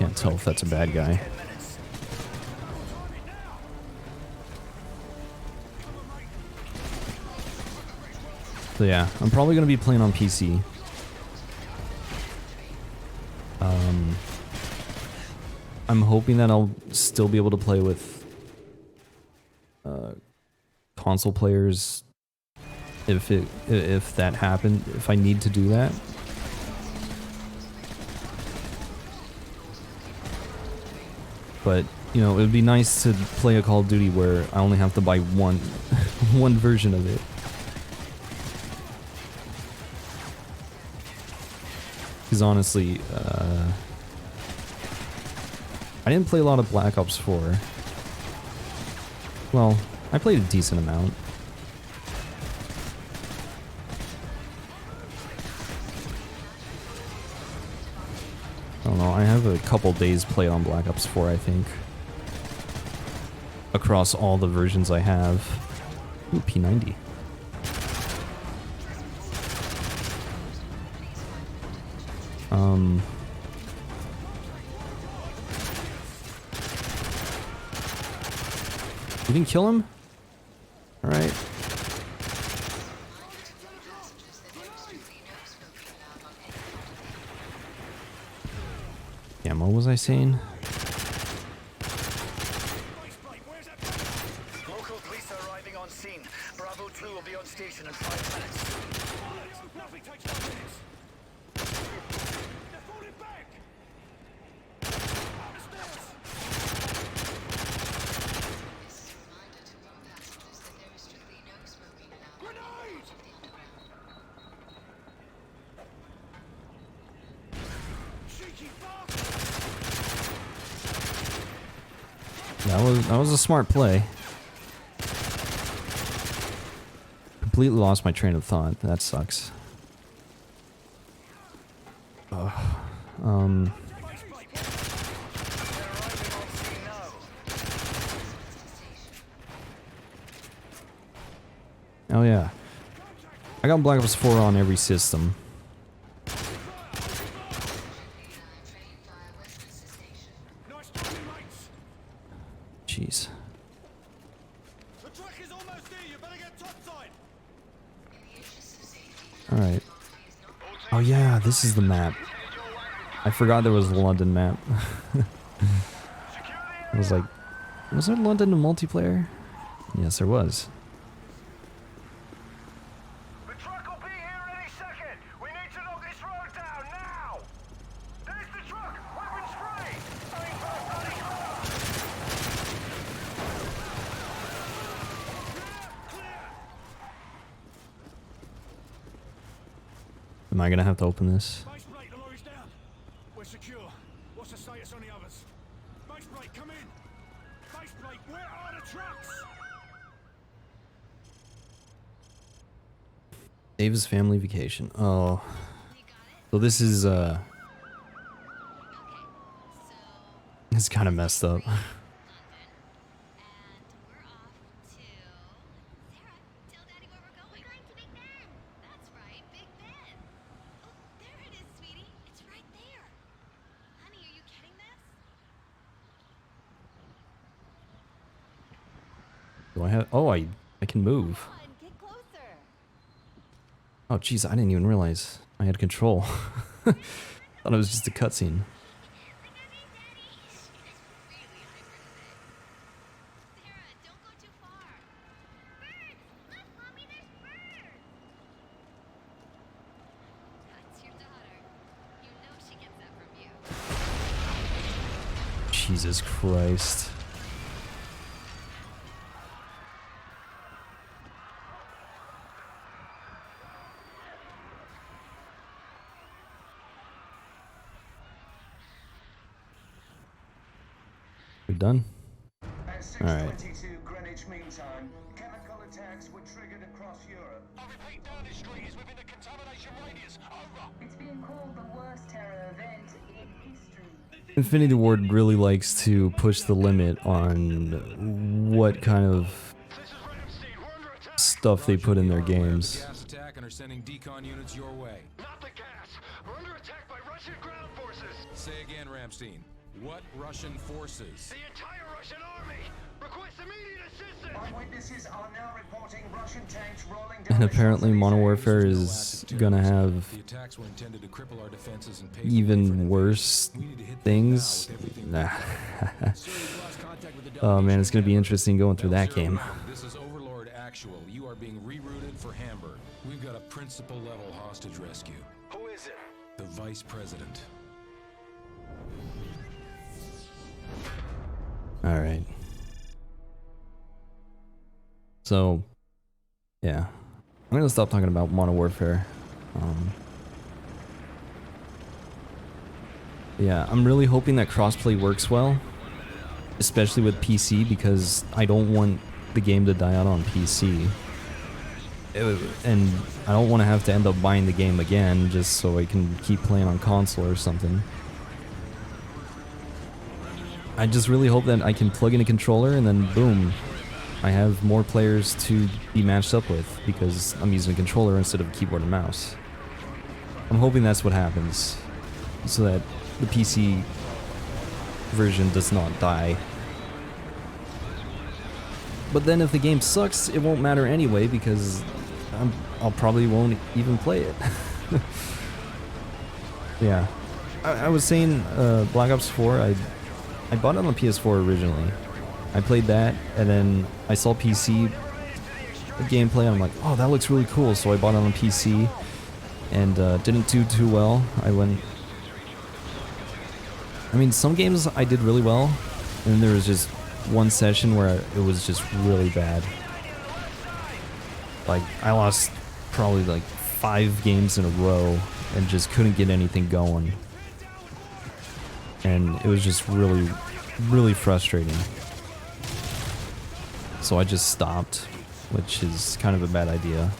can't tell if that's a bad guy. So yeah, I'm probably going to be playing on PC. I'm hoping that I'll still be able to play with console players if that happened, if I need to do that. But, you know, it would be nice to play a Call of Duty where I only have to buy one one version of it. Because honestly, I didn't play a lot of Black Ops 4. Well, I played a decent amount. I don't know, I have a couple days played on Black Ops 4, I think. Across all the versions I have. Ooh, P90. You didn't kill him? Alright. Damn, what was I saying? Local police are arriving on scene. Bravo 2 will be on station in 5 minutes. Nothing takes 5 minutes. They're falling back. That was a smart play. Completely lost my train of thought. That sucks. Oh yeah. I got Black Ops 4 on every system. Jeez. Alright. Oh yeah, this is the map. I forgot there was a London map. I was like, was there London in multiplayer? Yes, there was. The truck will be here any second. We need to knock this road down now. There's the truck. Weapons free. Aim for the bloody car. Am I gonna have to open this? Base plate, the lorry's down. We're secure. What's the status on the others? Base plate, come in. Base plate, where are the trucks? Dave's family vacation. Oh. So this is, it's kind of messed up. Do I have, oh, I can move. Oh, jeez, I didn't even realize I had control. Thought it was just a cutscene. Jesus Christ. We done? All right. Greenwich Mean Time. Chemical attacks were triggered across Europe. I repeat, Downing Street is within the contamination radius. Over. It's being called the worst terror event in history. Infinity Ward really likes to push the limit on what kind of stuff they put in their games. Gas attack and are sending decon units your way. Not the gas. We're under attack by Russian ground forces. Say again, Ramstein. What Russian forces? The entire Russian army! Request immediate assistance! Eyewitnesses are now reporting Russian tanks rolling down And the apparently Champs-Elysees. Modern Warfare There's no is lack of gonna terrorism. have The attacks were intended to cripple our defenses and pave the way for even an worse invasion. We need to hit them things. now with everything Nah. we can. Sir, we've lost contact with the Oh man, delegation it's gonna be Hamburg. interesting going through that Bell game. 01, this is Overlord Actual. You are being rerouted for Hamburg. We've got a principal level hostage rescue. Who is it? The vice president. All right. So, yeah, I'm gonna stop talking about Modern Warfare. Yeah, I'm really hoping that crossplay works well, especially with PC, because I don't want the game to die out on PC. And I don't want to have to end up buying the game again just so I can keep playing on console or something. I just really hope that I can plug in a controller and then boom, I have more players to be matched up with because I'm using a controller instead of a keyboard and mouse. I'm hoping that's what happens so that the PC version does not die. But then if the game sucks, it won't matter anyway because I'll probably won't even play it. Yeah. I was saying Black Ops 4, I bought it on the PS4 originally. I played that, and then I saw PC gameplay, and I'm like, oh, that looks really cool, so I bought it on PC, and didn't do too well. I mean, some games I did really well, and then there was just one session where it was just really bad. Like, I lost probably like 5 games in a row, and just couldn't get anything going. And it was just really, really frustrating. So I just stopped, which is kind of a bad idea.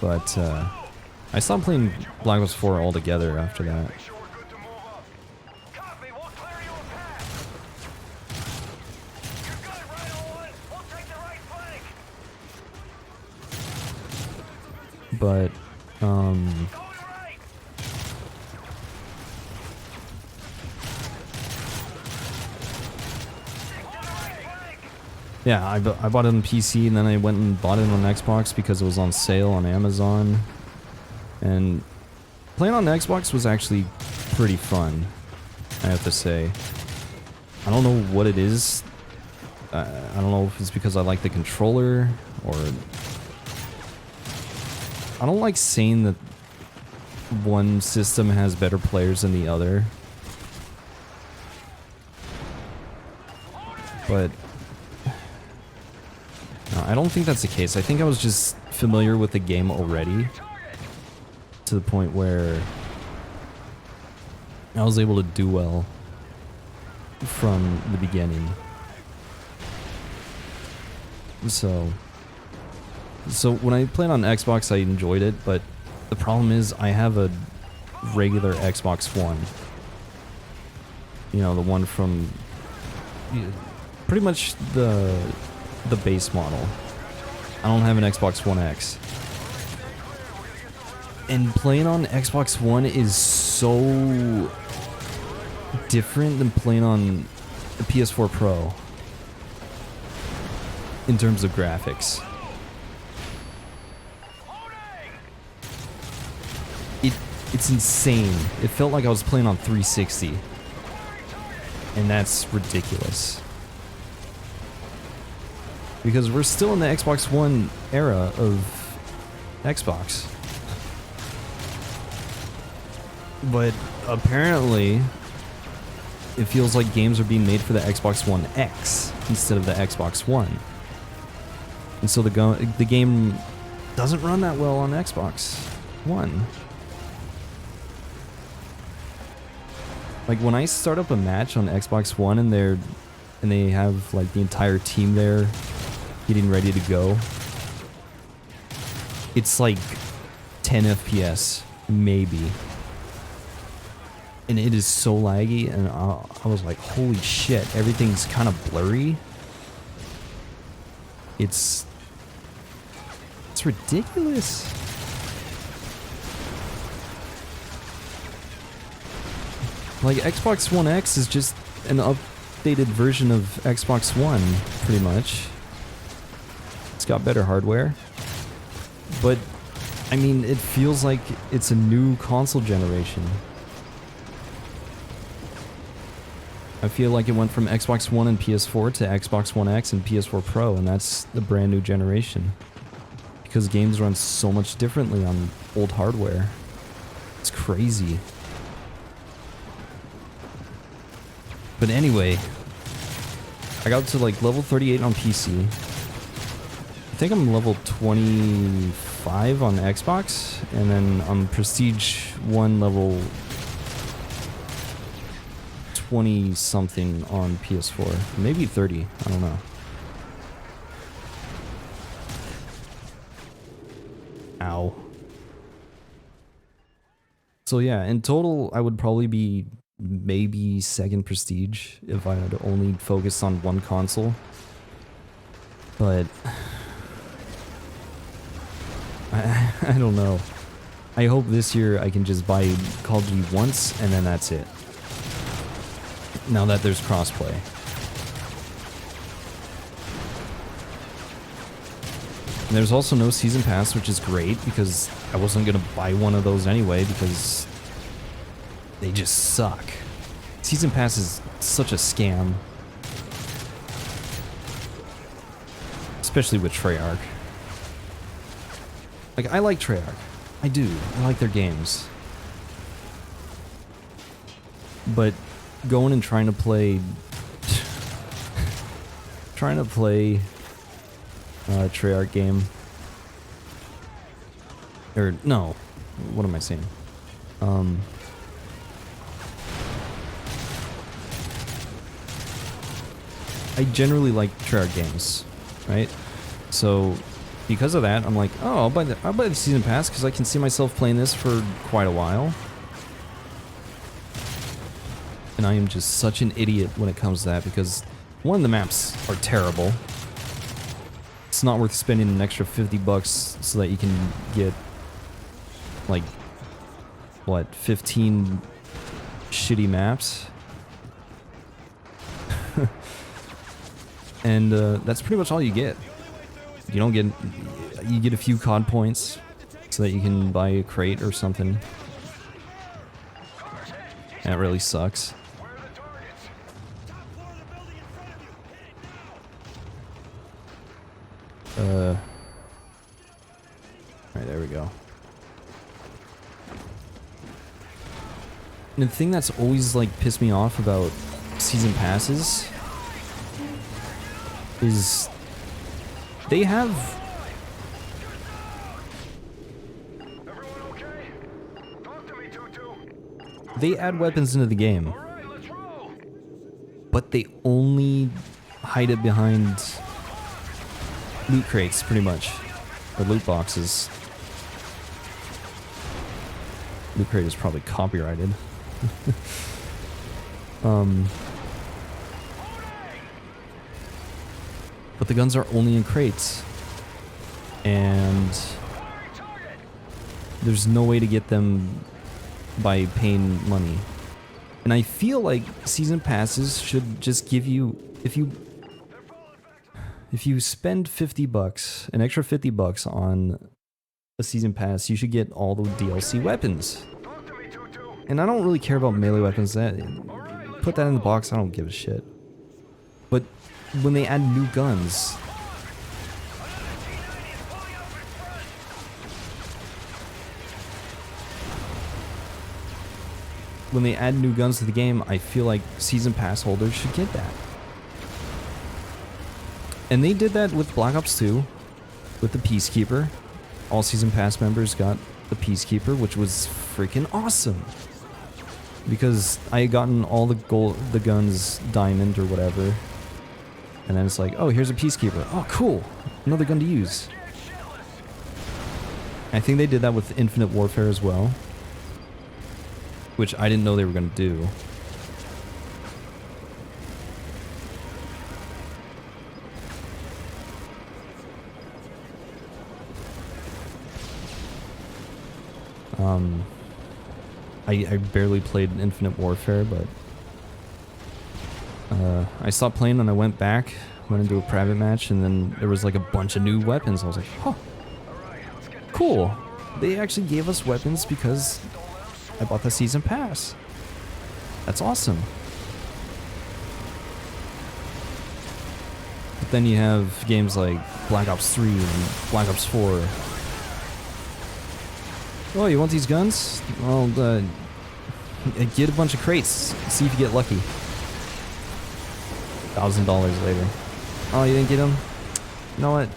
But I stopped playing Black Ops 4 altogether after that. Make sure we're good to move up. Copy, we'll clear you a path. You got it, right on. We'll take the right flank. But Going right. yeah, I bought it on PC, and then I went and bought it on Xbox because it was on sale on Amazon. And playing on Xbox was actually pretty fun, I have to say. I don't know what it is. I don't know if it's because I like the controller, or... I don't like saying that one system has better players than the other. But... no, I don't think that's the case. I think I was just familiar with the game already, to the point where I was able to do well from the beginning. So when I played on Xbox, I enjoyed it, but the problem is I have a regular Xbox One. You know, the one from pretty much the base model. I don't have an Xbox One X. And playing on Xbox One is so different than playing on the PS4 Pro in terms of graphics. It's insane. It felt like I was playing on 360. And that's ridiculous. Because we're still in the Xbox One era of Xbox. But apparently, it feels like games are being made for the Xbox One X instead of the Xbox One. And so the game doesn't run that well on Xbox One. Like when I start up a match on Xbox One and they have like the entire team there getting ready to go, it's like 10 FPS maybe. And it is so laggy, and I was like, holy shit, everything's kind of blurry. It's ridiculous. Like, Xbox One X is just an updated version of Xbox One, pretty much. It's got better hardware. But, I mean, it feels like it's a new console generation. I feel like it went from Xbox One and PS4 to Xbox One X and PS4 Pro, and that's the brand new generation. Because games run so much differently on old hardware. It's crazy. But anyway, I got to like level 38 on PC. I think I'm level 25 on Xbox, and then I'm Prestige 1 level 20 something on PS4. Maybe 30, I don't know. Ow. So yeah, in total, I would probably be maybe second Prestige if I had only focused on one console. But I don't know. I hope this year I can just buy Call of Duty once and then that's it. Now that there's crossplay. And there's also no season pass, which is great because I wasn't gonna buy one of those anyway because they just suck. Season pass is such a scam. Especially with Treyarch. Like, I like Treyarch. I do. I like their games. But going and trying to play Treyarch game, or no, what am I saying? I generally like Treyarch games, right? So because of that, I'm like, oh, I'll buy the season pass because I can see myself playing this for quite a while. And I am just such an idiot when it comes to that because one, the maps are terrible. It's not worth spending an extra $50 so that you can get like what, 15 shitty maps. And that's pretty much all you get. You don't get, you get a few COD points so that you can buy a crate or something. That really sucks. Alright, there we go. And the thing that's always like pissed me off about season passes is they have they add weapons into the game, but they only hide it behind loot crates, pretty much, or loot boxes. Loot crate is probably copyrighted. But the guns are only in crates, and there's no way to get them by paying money. And I feel like season passes should just give you, if you spend $50, an extra $50 on a season pass, you should get all the DLC weapons. And I don't really care about melee weapons. Put that in the box, I don't give a shit. But when they add new guns, to the game, I feel like season pass holders should get that. And they did that with Black Ops 2, with the Peacekeeper. All season pass members got the Peacekeeper, which was freaking awesome. Because I had gotten all the guns diamond or whatever. And then it's like, oh, here's a Peacekeeper. Oh, cool. Another gun to use. I think they did that with Infinite Warfare as well. Which I didn't know they were going to do. I barely played Infinite Warfare, but I stopped playing and I went back, went into a private match, and then there was like a bunch of new weapons. I was like, huh, cool. They actually gave us weapons because I bought the season pass. That's awesome. But then you have games like Black Ops 3 and Black Ops 4. Oh, you want these guns? Well, get a bunch of crates. See if you get lucky. $1,000 later. Oh, you didn't get them? You know what?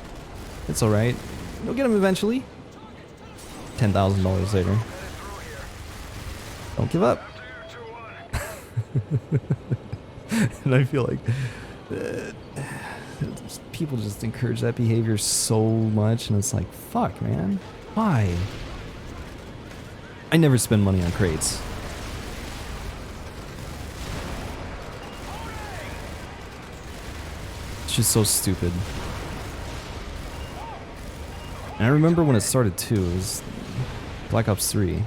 It's alright. You'll get them eventually. $10,000 later. Don't give up. And I feel like people just encourage that behavior so much, and it's like, fuck, man. Why? I never spend money on crates. It's just so stupid. And I remember when it started too. It was Black Ops 3.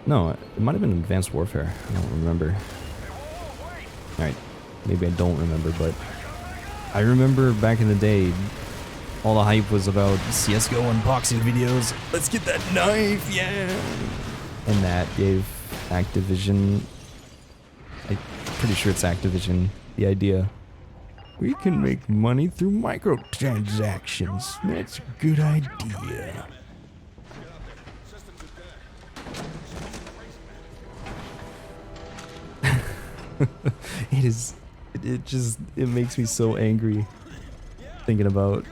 No, it might have been Advanced Warfare. I don't remember. Alright, maybe I don't remember, but I remember back in the day, all the hype was about CSGO unboxing videos. Let's get that knife, yeah! And that gave Activision, I'm pretty sure it's Activision, the idea. We can make money through microtransactions. That's a good idea. It makes me so angry thinking about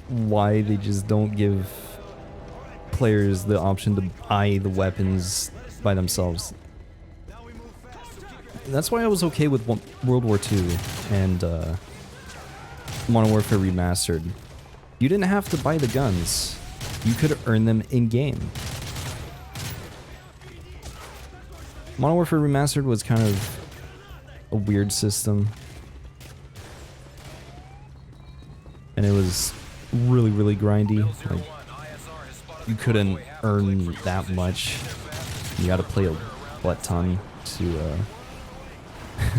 why they just don't give players the option to buy the weapons by themselves. That's why I was okay with World War II and Modern Warfare Remastered. You didn't have to buy the guns. You could earn them in-game. Modern Warfare Remastered was kind of a weird system. And it was really, really grindy. Like, you couldn't earn that much. You gotta play a butt ton to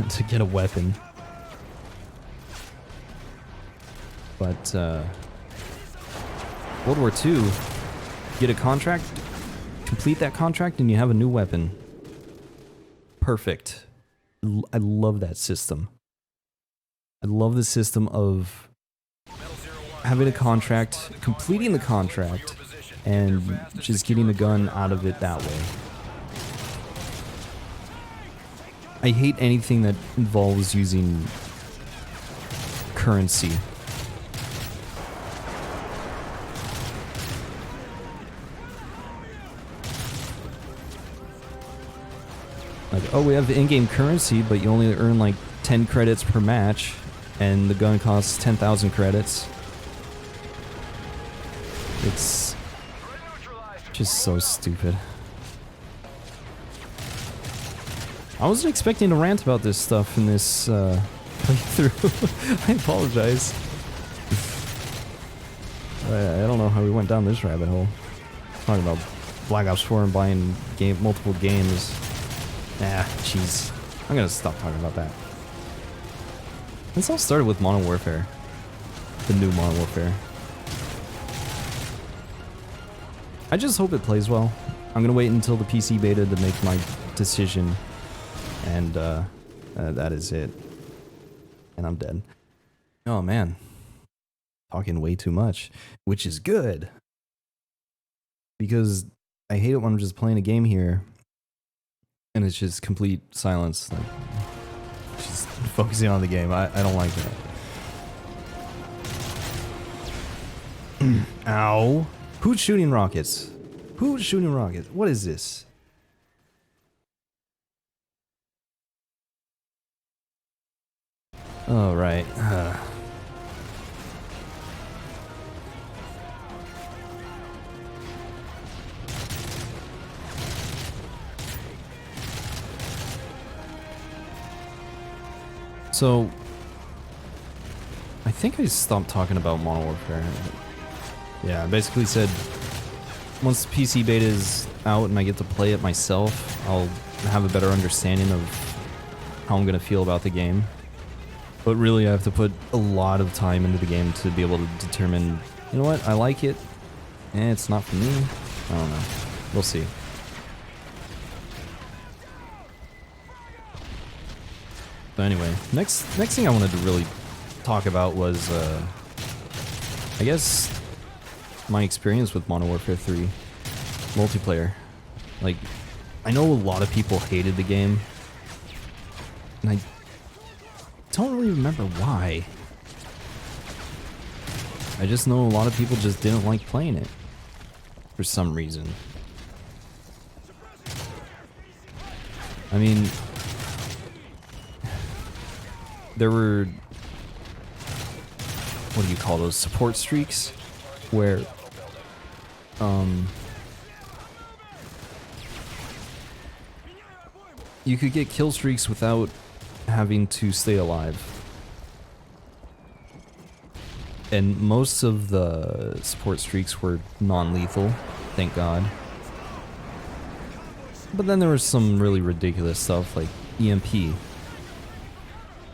to get a weapon. But World War II, get a contract, complete that contract, and you have a new weapon. Perfect. I love that system. I love the system of having a contract, completing the contract, and just getting a gun out of it that way. I hate anything that involves using currency. Like, oh, we have the in-game currency, but you only earn like 10 credits per match, and the gun costs 10,000 credits. It's just so stupid. I wasn't expecting to rant about this stuff in this playthrough. I apologize. I don't know how we went down this rabbit hole. Talking about Black Ops 4 and buying multiple games. Nah, jeez. I'm gonna stop talking about that. This all started with Modern Warfare. The new Modern Warfare. I just hope it plays well. I'm gonna wait until the PC beta to make my decision. And that is it. And I'm dead. Oh man. Talking way too much. Which is good. Because I hate it when I'm just playing a game here and it's just complete silence. Like, just focusing on the game. I don't like that. Ow. Who's shooting rockets? Who's shooting rockets? What is this? All right. So, I think I stopped talking about Modern Warfare. Yeah, I basically said once PC beta is out and I get to play it myself, I'll have a better understanding of how I'm gonna feel about the game. But really, I have to put a lot of time into the game to be able to determine, you know what, I like it, and it's not for me. I don't know. We'll see. But anyway, next thing I wanted to really talk about was, I guess, my experience with Modern Warfare 3 multiplayer. Like, I know a lot of people hated the game, and I don't really remember why. I just know a lot of people just didn't like playing it for some reason. I mean, there were, what do you call those, support streaks, where you could get kill streaks without having to stay alive. And most of the support streaks were non-lethal, thank God. But then there was some really ridiculous stuff like EMP.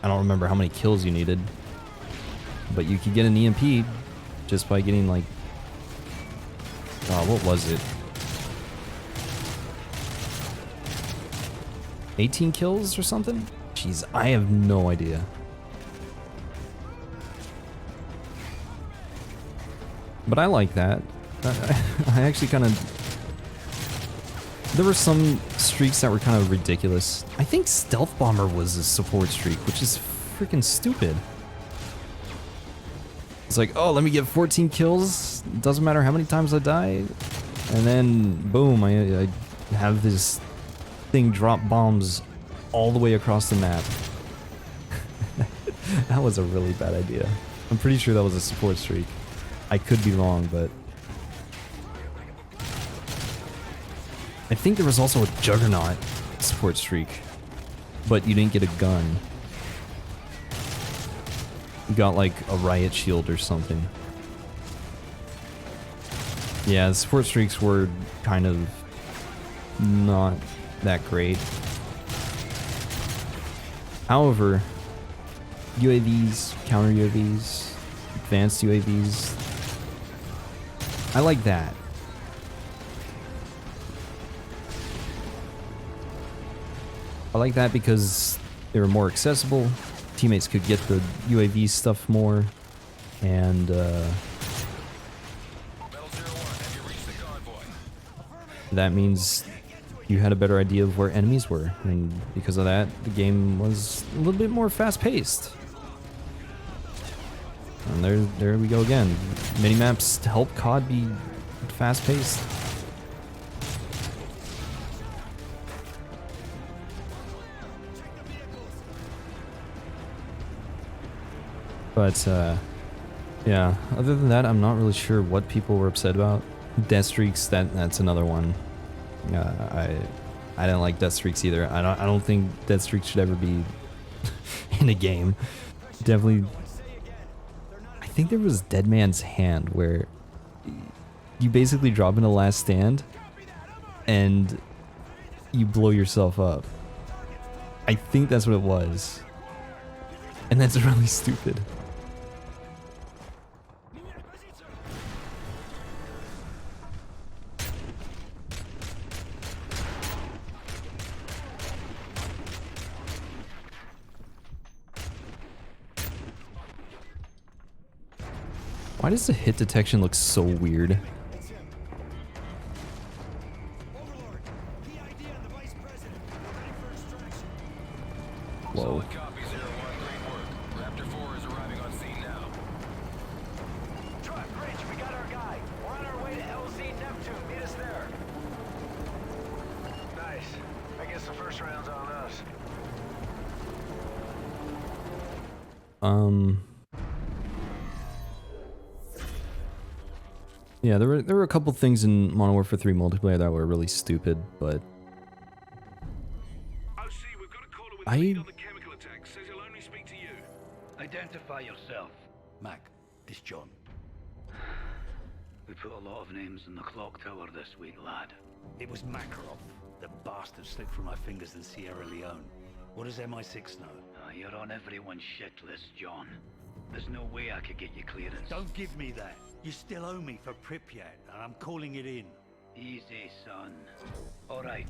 I don't remember how many kills you needed, but you could get an EMP just by getting like, what was it? 18 kills or something? Jeez, I have no idea. But I like that. I actually kind of... There were some streaks that were kind of ridiculous. I think Stealth Bomber was a support streak, which is freaking stupid. It's like, oh, let me get 14 kills. Doesn't matter how many times I die. And then, boom, I have this thing drop bombs all the way across the map. That was a really bad idea. I'm pretty sure that was a support streak. I could be wrong, but... I think there was also a Juggernaut support streak, but you didn't get a gun. You got like a riot shield or something. Yeah, the support streaks were kind of not that great. However, UAVs, counter UAVs, advanced UAVs, I like that. I like that because they were more accessible, teammates could get the UAV stuff more, and that means you had a better idea of where enemies were, and because of that, the game was a little bit more fast-paced. And there we go again. Minimaps help COD be fast-paced. But, yeah, other than that, I'm not really sure what people were upset about. Death streaks, that's another one. I didn't like death streaks either. I don't think death streaks should ever be in a game. Definitely, I think there was Dead Man's Hand where you basically drop in a last stand and you blow yourself up. I think that's what it was. And that's really stupid. Why does the hit detection look so weird? Whoa. Solid copy, 0-1, great work. Raptor 4 is arriving on scene now. Truck, Rich, we got our guy. We're on our way to LZ Neptune. Meet us there. Nice. I guess the first round's on us. Yeah, there were a couple things in Modern Warfare 3 multiplayer that were really stupid, but we've got a caller with I- lead on the chemical attack. Says he'll only speak to you. Identify yourself. Mac, it's John. We put a lot of names in the clock tower this week, lad. It was Makarov. The bastard slipped through my fingers in Sierra Leone. What does MI6 know? You're on everyone's shit list, John. There's no way I could get you clearance. Don't give me that. You still owe me for Pripyat, and I'm calling it in. Easy, son. All right.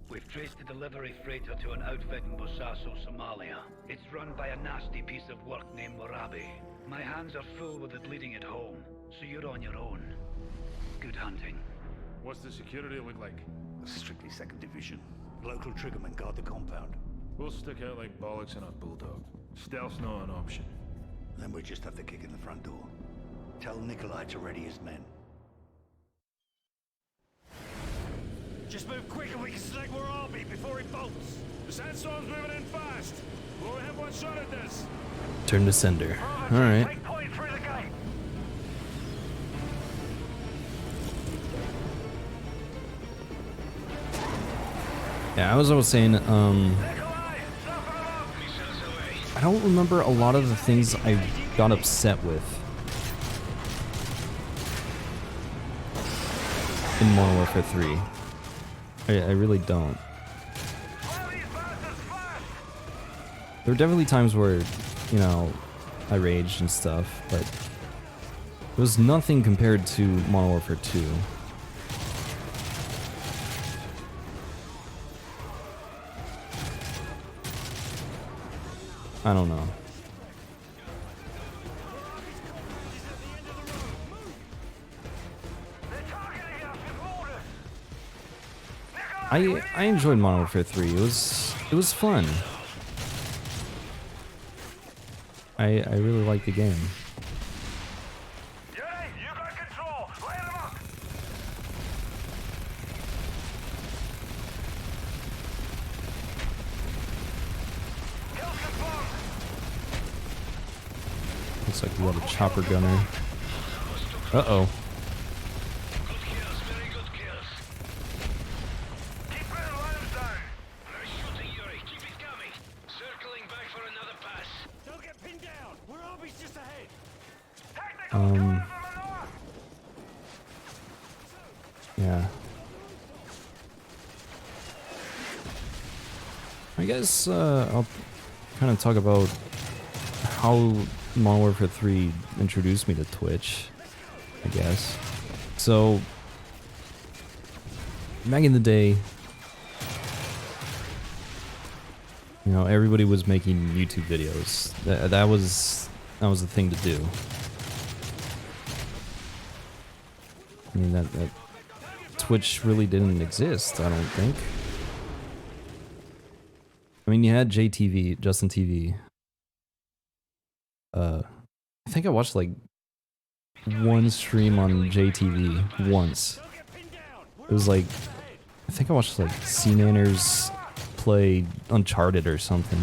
We've traced the delivery freighter to an outfit in Bosaso, Somalia. It's run by a nasty piece of work named Morabi. My hands are full with it leading it home, so you're on your own. Good hunting. What's the security look like? Strictly 2nd Division. Local triggermen guard the compound. We'll stick out like bollocks in a bulldog. Stealth's not an option. Then we just have to kick in the front door. Tell Nikolai to ready his men. Just move quick and we can select where I'll be before he bolts. The sandstorm's moving in fast. We'll have one shot at this. Turn to sender. Alright. Take point through the gate. Yeah, I was always saying, I don't remember a lot of the things I got upset with in Modern Warfare 3. I really don't. There were definitely times where, you know, I raged and stuff, but it was nothing compared to Modern Warfare 2. I don't know. I enjoyed Modern Warfare 3. It was fun. I really liked the game. You got control. Light them up. Kill confirmed. Looks like we got a chopper gunner. Uh-oh. Good kills, very good kills. Keep it, let him down. Nice shooting, Yuri. Keep it coming. Circling back for another pass. Don't get pinned down. Where Arby's just ahead. Technical cover from the north. Yeah. I guess I'll kind of talk about how Modern Warfare 3 introduced me to Twitch, I guess. So, back in the day, you know, everybody was making YouTube videos. That was the thing to do. I mean, that Twitch really didn't exist, I don't think. I mean, you had JTV, Justin TV. I think I watched like one stream on JTV once. It was like, I think I watched like C-Nanners play Uncharted or something.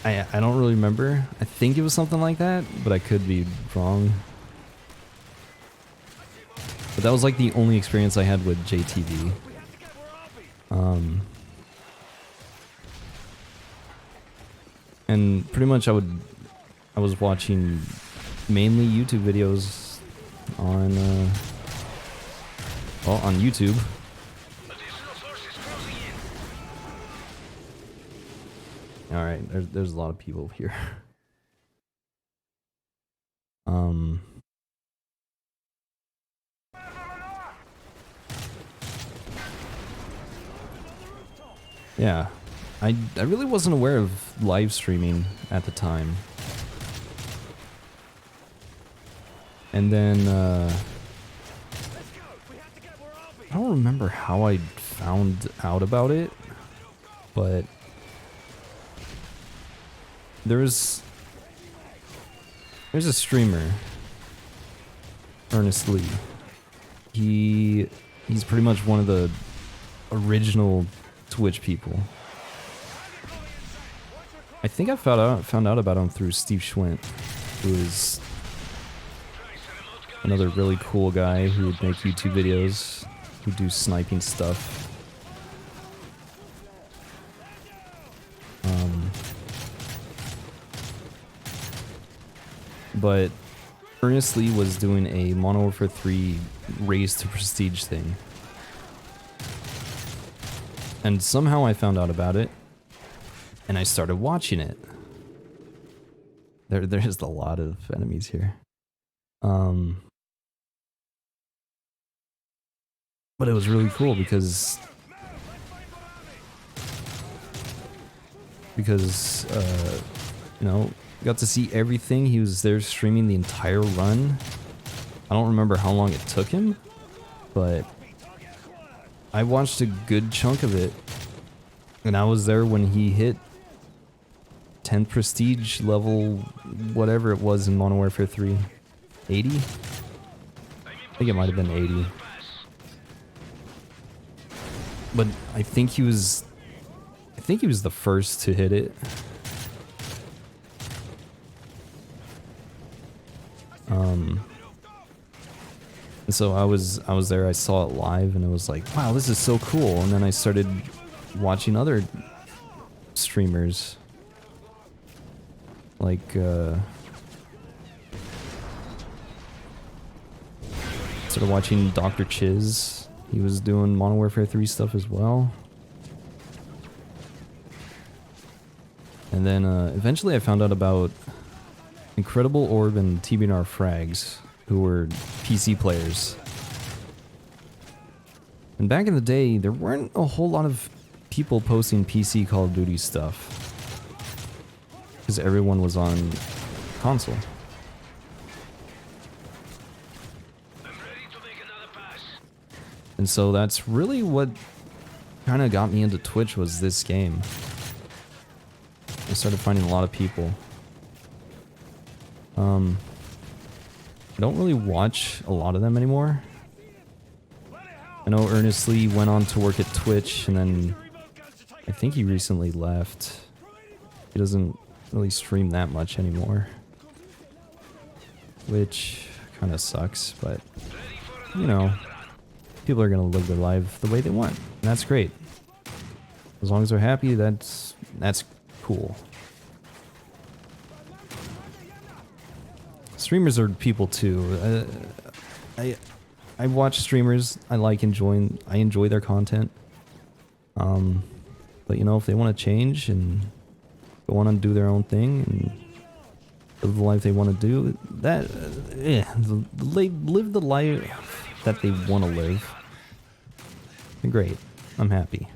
I don't really remember. I think it was something like that, but I could be wrong. But that was like the only experience I had with JTV. And pretty much I was watching mainly YouTube videos on well, on YouTube. Alright, there's a lot of people here. Yeah, I really wasn't aware of live streaming at the time. And then, I don't remember how I found out about it, but there's a streamer, Ernest Lee. He's pretty much one of the original Twitch people. I think I found out about him through Steve Schwint, who is another really cool guy who would make YouTube videos, who do sniping stuff. But Earnestly was doing a Modern Warfare 3 raise to prestige thing. And somehow I found out about it, and I started watching it. There's a lot of enemies here. But it was really cool because you know, got to see everything. He was there streaming the entire run. I don't remember how long it took him, but I watched a good chunk of it, and I was there when he hit 10 prestige level, whatever it was in Modern Warfare 3. 80? I think it might have been 80. But I think he was the first to hit it. And so I was there, I saw it live, and it was like, wow, this is so cool. And then I started watching other streamers, like started watching Dr. Chiz. He was doing Modern Warfare 3 stuff as well. And then eventually I found out about Incredible Orb and TBNR Frags, who were PC players. And back in the day, there weren't a whole lot of people posting PC Call of Duty stuff, because everyone was on console. And so that's really what kind of got me into Twitch, was this game. I started finding a lot of people. I don't really watch a lot of them anymore. I know Earnestly went on to work at Twitch, and then I think he recently left. He doesn't really stream that much anymore, which kind of sucks, but you know, people are gonna live their life the way they want, and that's great. As long as they're happy, that's cool. Streamers are people too. I watch streamers. I enjoy their content. But you know, if they want to change and go on and do their own thing and live the life they want to do, live the life that they want to live. Great. I'm happy.